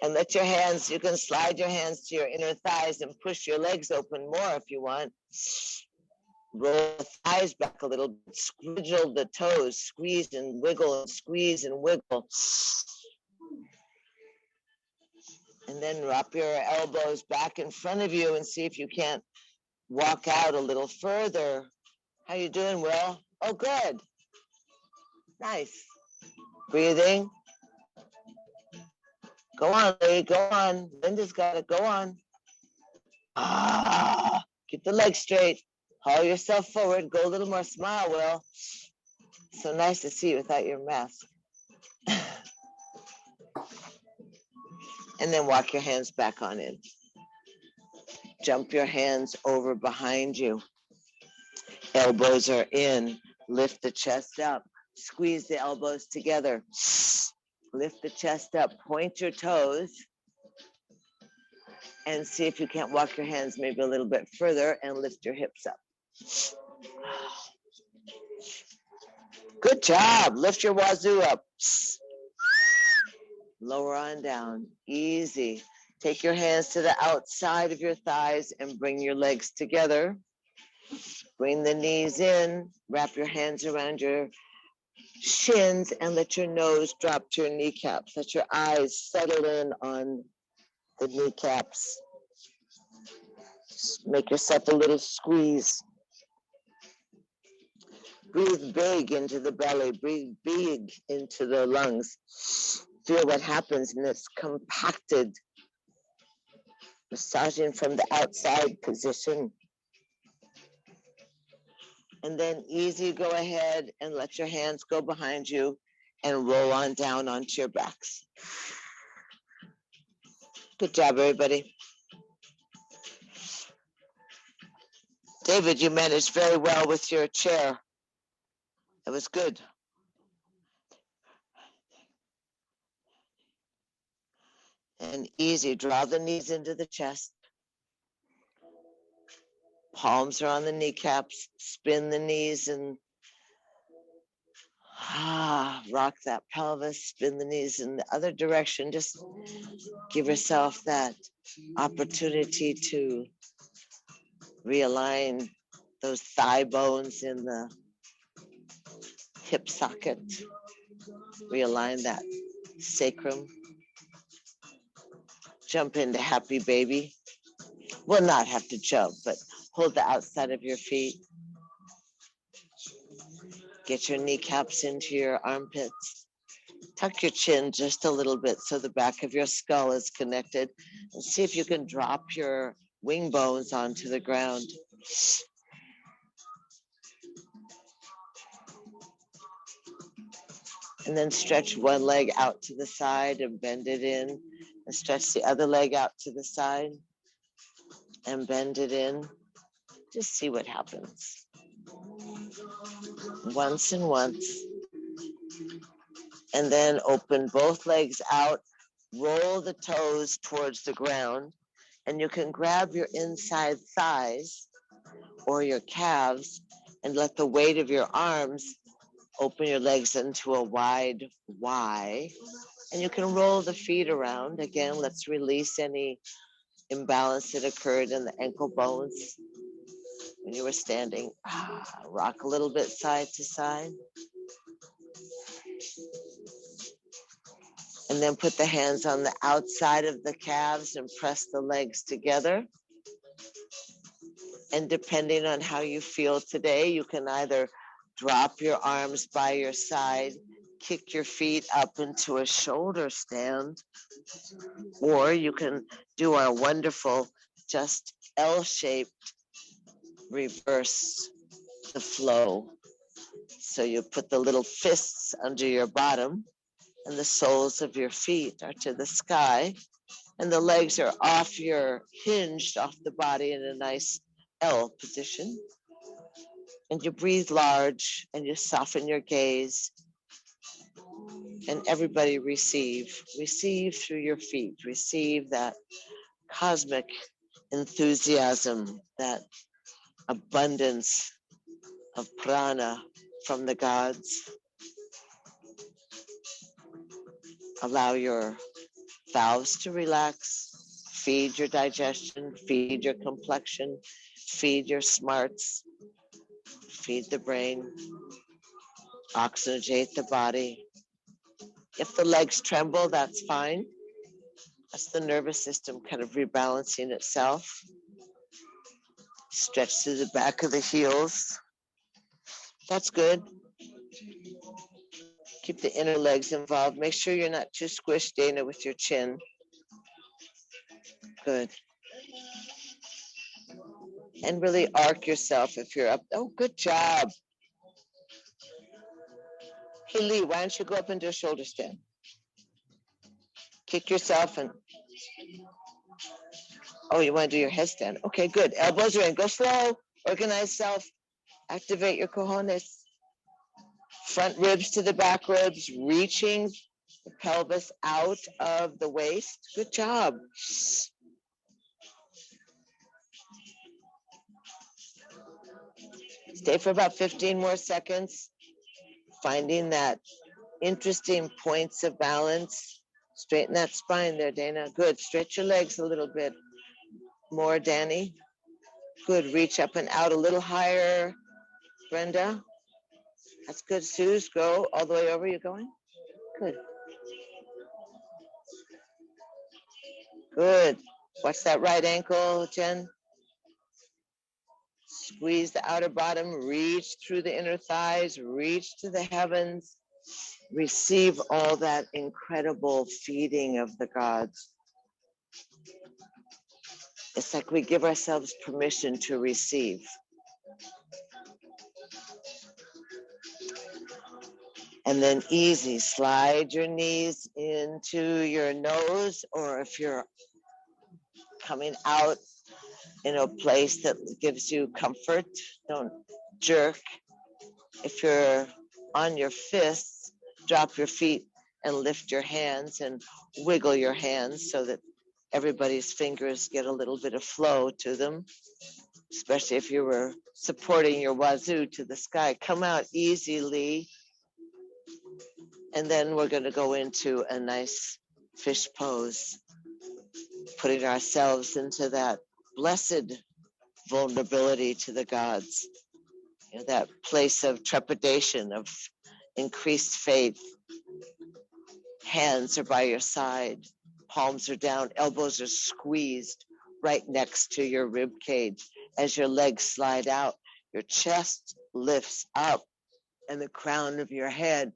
and let your hands, you can slide your hands to your inner thighs and push your legs open more if you want. Roll the thighs back a little bit, squiggle the toes, squeeze and wiggle and squeeze and wiggle. And then wrap your elbows back in front of you and see if you can't walk out a little further. How you doing, Will? Oh, good. Nice. Breathing. Go on, Lee. Go on. Linda's got it. Go on. Keep the legs straight. Haul yourself forward. Go a little more. Smile, Will. So nice to see you without your mask. And then walk your hands back on in. Jump your hands over behind you. Elbows are in. Lift the chest up. Squeeze the elbows together. Lift the chest up. Point your toes. And see if you can't walk your hands maybe a little bit further and lift your hips up. Good job. Lift your wazoo up. Lower on down. Easy. Take your hands to the outside of your thighs and bring your legs together. Bring the knees in. Wrap your hands around your shins and let your nose drop to your kneecaps. Let your eyes settle in on the kneecaps. Make yourself a little squeeze. Breathe big into the belly. Breathe big into the lungs. Feel what happens in this compacted, massaging from the outside position. And then easy, go ahead and let your hands go behind you and roll on down onto your backs. Good job, everybody. David, you managed very well with your chair. It was good. And easy, draw the knees into the chest. Palms are on the kneecaps, spin the knees and rock that pelvis, spin the knees in the other direction. Just give yourself that opportunity to realign those thigh bones in the hip socket. Realign that sacrum. Jump into happy baby. Well, not have to jump, but hold the outside of your feet. Get your kneecaps into your armpits. Tuck your chin just a little bit so the back of your skull is connected. And see if you can drop your wing bones onto the ground. And then stretch one leg out to the side and bend it in. And stretch the other leg out to the side and bend it in. Just see what happens. Once and once. And then open both legs out. Roll the toes towards the ground. And you can grab your inside thighs or your calves and let the weight of your arms open your legs into a wide Y. And you can roll the feet around. Again, let's release any imbalance that occurred in the ankle bones when you were standing. Rock a little bit side to side. And then put the hands on the outside of the calves and press the legs together. And depending on how you feel today, you can either drop your arms by your side, kick your feet up into a shoulder stand, or you can do our wonderful just L-shaped reverse the flow. So you put the little fists under your bottom and the soles of your feet are to the sky and the legs are off hinged off the body in a nice L position. And you breathe large and you soften your gaze. And everybody receive through your feet, receive that cosmic enthusiasm, that abundance of prana from the gods. Allow your valves to relax, feed your digestion, feed your complexion, feed your smarts, feed the brain, oxygenate the body. If the legs tremble, that's fine. That's the nervous system kind of rebalancing itself. Stretch to the back of the heels. That's good. Keep the inner legs involved. Make sure you're not too squished, Dana, with your chin. Good. And really arc yourself if you're up. Oh, good job. Hey, Lee, why don't you go up and do a shoulder stand? Kick yourself and, oh, you want to do your headstand. Okay, good. Elbows are in. Go slow. Organize self. Activate your cojones. Front ribs to the back ribs, reaching the pelvis out of the waist. Good job. Stay for about 15 more seconds, finding that interesting points of balance. Straighten that spine there, Dana. Good. Stretch your legs a little bit more, Danny. Good. Reach up and out a little higher, Brenda. That's good. Suze, go all the way over. You going? Good. Good. Watch that right ankle, Jen. Squeeze the outer bottom, reach through the inner thighs, reach to the heavens. receive all that incredible feeding of the gods. It's like we give ourselves permission to receive. And then easy, slide your knees into your nose, or if you're coming out in a place that gives you comfort, don't jerk. If you're on your fists, drop your feet and lift your hands and wiggle your hands so that everybody's fingers get a little bit of flow to them, especially if you were supporting your wazoo to the sky. Come out easily. And then we're going to go into a nice fish pose, putting ourselves into that blessed vulnerability to the gods, you know, that place of trepidation, of increased faith. Hands are by your side, palms are down, elbows are squeezed right next to your rib cage. As your legs slide out, your chest lifts up and the crown of your head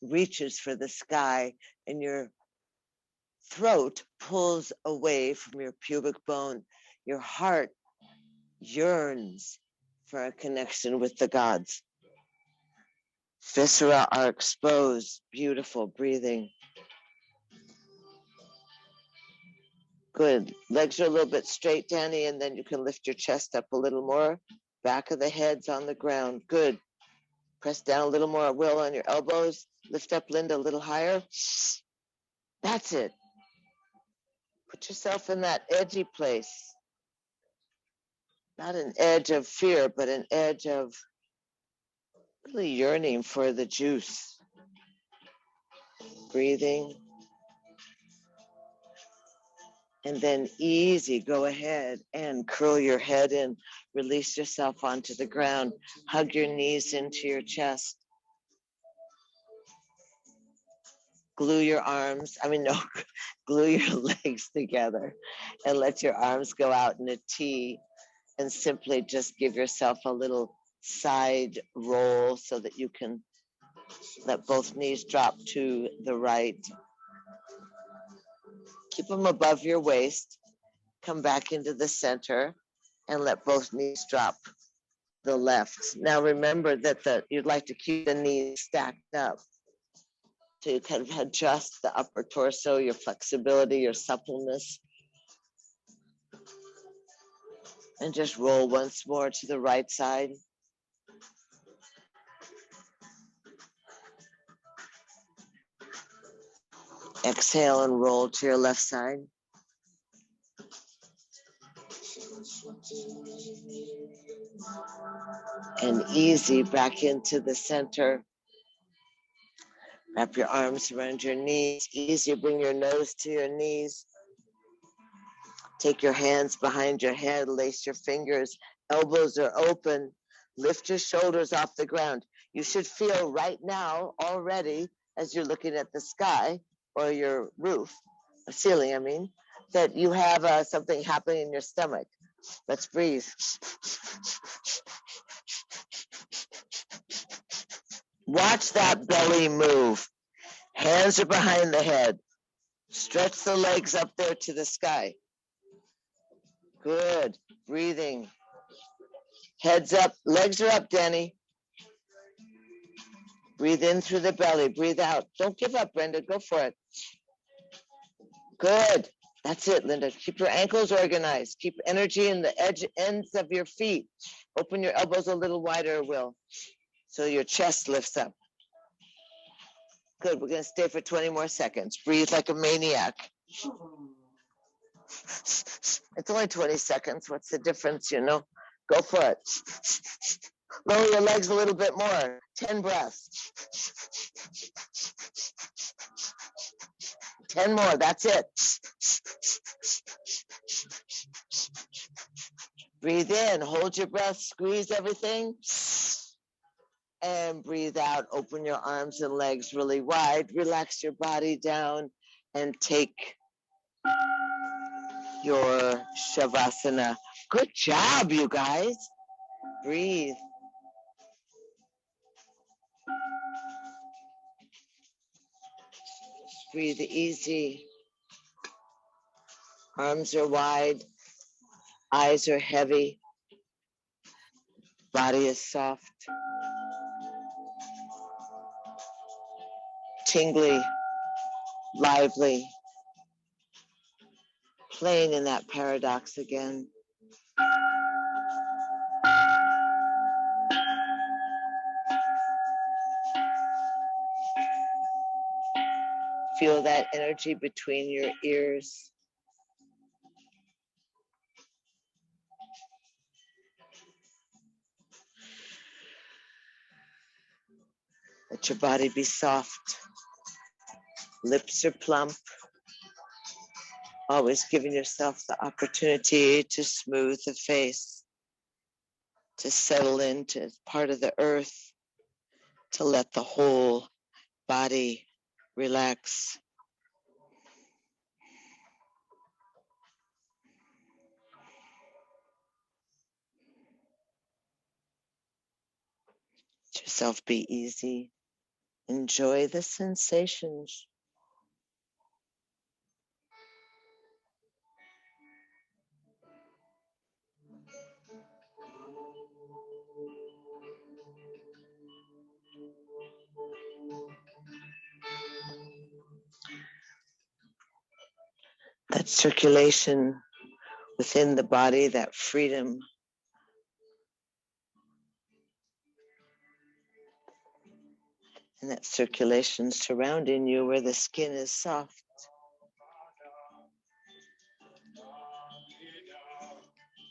reaches for the sky, and your throat pulls away from your pubic bone. Your heart yearns for a connection with the gods. Viscera are exposed. Beautiful breathing. Good. Legs are a little bit straight, Danny, and then you can lift your chest up a little more. Back of the head's on the ground. Good. Press down a little more, Will, on your elbows. Lift up, Linda, a little higher. That's it. Put yourself in that edgy place. Not an edge of fear, but an edge of really yearning for the juice. Breathing. And then easy, go ahead and curl your head in. Release yourself onto the ground. Hug your knees into your chest. Glue your arms, glue your legs together and let your arms go out in a T, and simply just give yourself a little side roll so that you can let both knees drop to the right. Keep them above your waist. Come back into the center and let both knees drop to the left. Now remember that you'd like to keep the knees stacked up. So you kind of adjust the upper torso, your flexibility, your suppleness. And just roll once more to the right side. Exhale and roll to your left side. And easy back into the center. Wrap your arms around your knees. Easy, bring your nose to your knees. Take your hands behind your head, lace your fingers, elbows are open. Lift your shoulders off the ground. You should feel right now already, as you're looking at the sky or your roof, ceiling, that you have something happening in your stomach. Let's breathe. Watch that belly move. Hands are behind the head. Stretch the legs up there to the sky. Good. Breathing. Heads up. Legs are up, Danny. Breathe in through the belly. Breathe out. Don't give up, Brenda. Go for it. Good. That's it, Linda. Keep your ankles organized. Keep energy in the ends of your feet. Open your elbows a little wider, Will, so your chest lifts up. Good. We're going to stay for 20 more seconds. Breathe like a maniac. It's only 20 seconds. What's the difference, Go for it. Lower your legs a little bit more. 10 breaths. 10 more. That's it. Breathe in. Hold your breath. Squeeze everything. And breathe out. Open your arms and legs really wide. Relax your body down and take your Shavasana. Good job, you guys. Breathe. Breathe easy. Arms are wide. Eyes are heavy. Body is soft. Tingly. Lively. Playing in that paradox again. Feel that energy between your ears. Let your body be soft. Lips are plump. Always giving yourself the opportunity to smooth the face, to settle into part of the earth, to let the whole body relax. Let yourself be easy. Enjoy the sensations. That circulation within the body, that freedom. And that circulation surrounding you where the skin is soft.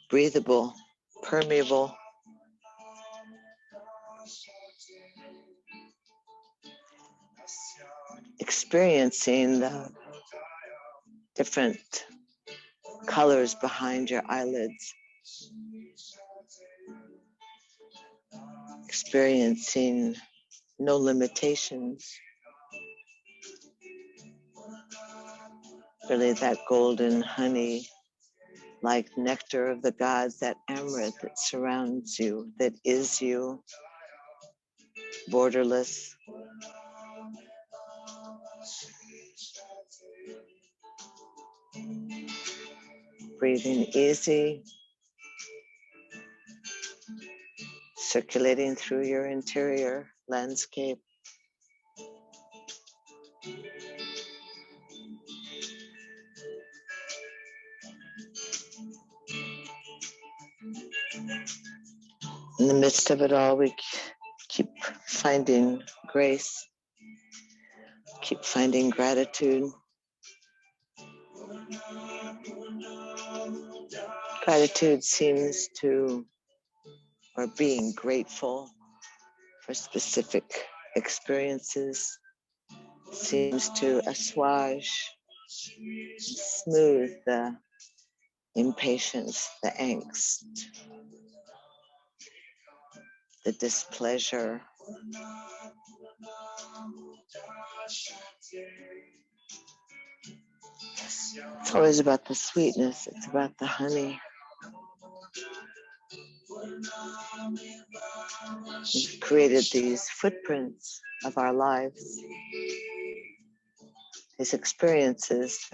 Breathable, permeable. Experiencing the different colors behind your eyelids. Experiencing no limitations. Really that golden honey, like nectar of the gods, that amaranth that surrounds you, that is you, borderless. Breathing easy, circulating through your interior landscape. In the midst of it all, we keep finding grace, keep finding gratitude. Gratitude seems to, or being grateful for specific experiences, seems to assuage, smooth the impatience, the angst, the displeasure. It's always about the sweetness, it's about the honey. We've created these footprints of our lives, these experiences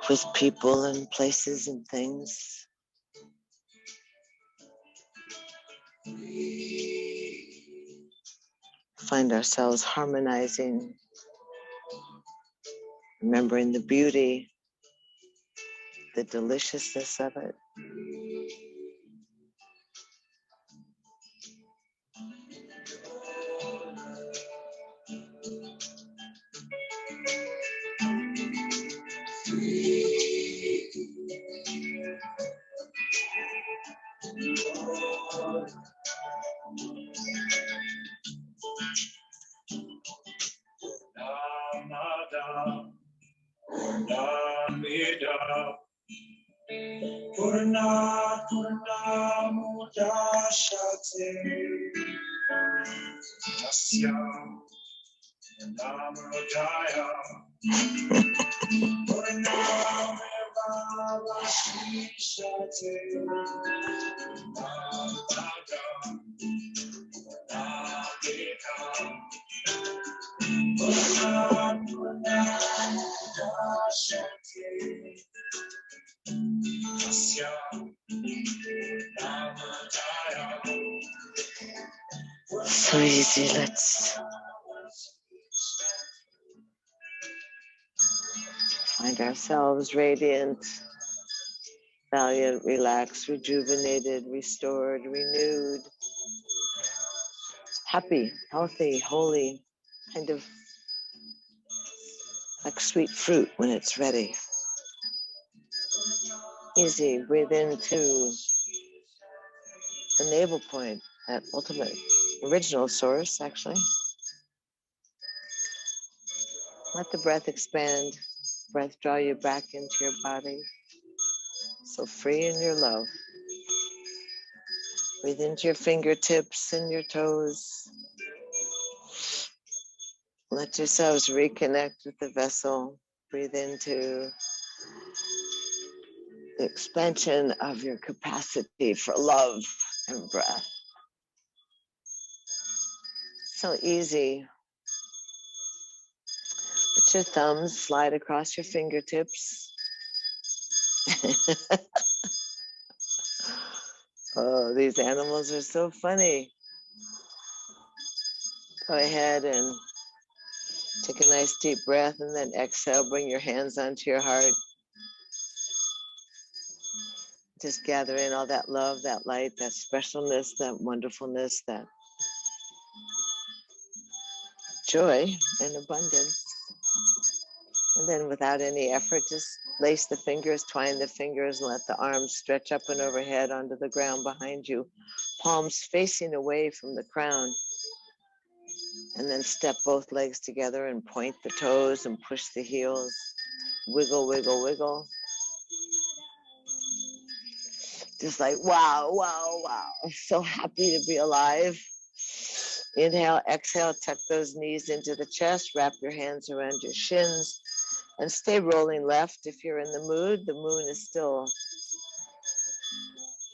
with people and places and things. Find ourselves harmonizing, remembering the beauty, the deliciousness of it. Purna Purna Mudashate Nasyam Namrodaya Purna Mevavashishate Namada Namika Purna So easy. Let's find ourselves radiant, valiant, relaxed, rejuvenated, restored, renewed, happy, healthy, holy, kind of like sweet fruit when it's ready. Easy. Breathe into the navel point, that ultimate original source, actually. Let the breath expand. Breath draw you back into your body. So free in your love. Breathe into your fingertips and your toes. Let yourselves reconnect with the vessel. Breathe into the expansion of your capacity for love and breath. So easy. Let your thumbs slide across your fingertips. Oh, these animals are so funny. Go ahead and take a nice deep breath and then exhale. Bring your hands onto your heart. Just gather in all that love, that light, that specialness, that wonderfulness, that joy and abundance. And then without any effort, just lace the fingers, twine the fingers, and let the arms stretch up and overhead onto the ground behind you. Palms facing away from the crown. And then step both legs together and point the toes and push the heels. Wiggle, wiggle, wiggle. Just like, wow, wow, wow. So happy to be alive. Inhale, exhale, tuck those knees into the chest, wrap your hands around your shins, and stay rolling left if you're in the mood. The moon is still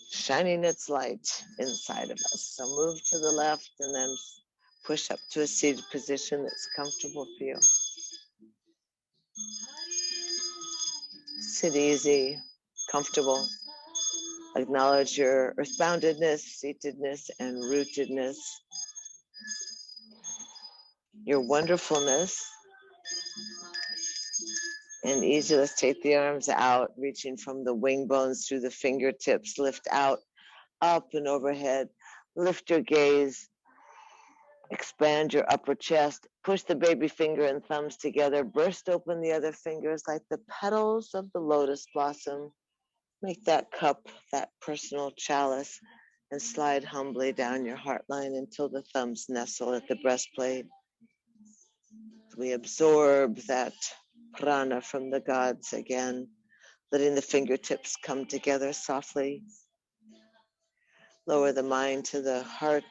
shining its light inside of us. So move to the left and then push up to a seated position that's comfortable for you. Sit easy, comfortable. Acknowledge your earthboundedness, seatedness, and rootedness. Your wonderfulness. And easy, let's take the arms out, reaching from the wing bones through the fingertips. Lift out, up and overhead. Lift your gaze. Expand your upper chest. Push the baby finger and thumbs together. Burst open the other fingers like the petals of the lotus blossom. Make that cup, that personal chalice, and slide humbly down your heart line until the thumbs nestle at the breastplate. We absorb that prana from the gods again, letting the fingertips come together softly. Lower the mind to the heart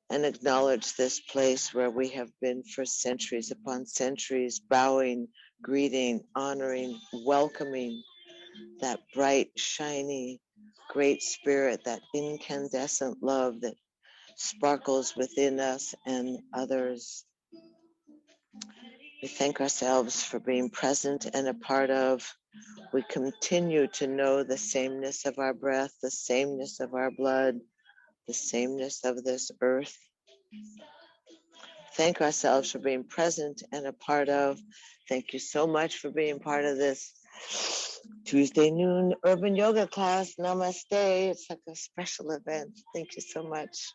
and acknowledge this place where we have been for centuries upon centuries, bowing, greeting, honoring, welcoming that bright, shiny, great spirit, that incandescent love that sparkles within us and others. We thank ourselves for being present and a part of. We continue to know the sameness of our breath, the sameness of our blood, the sameness of this earth. Thank ourselves for being present and a part of. Thank you so much for being part of this Tuesday noon urban yoga class. Namaste. It's like a special event. Thank you so much.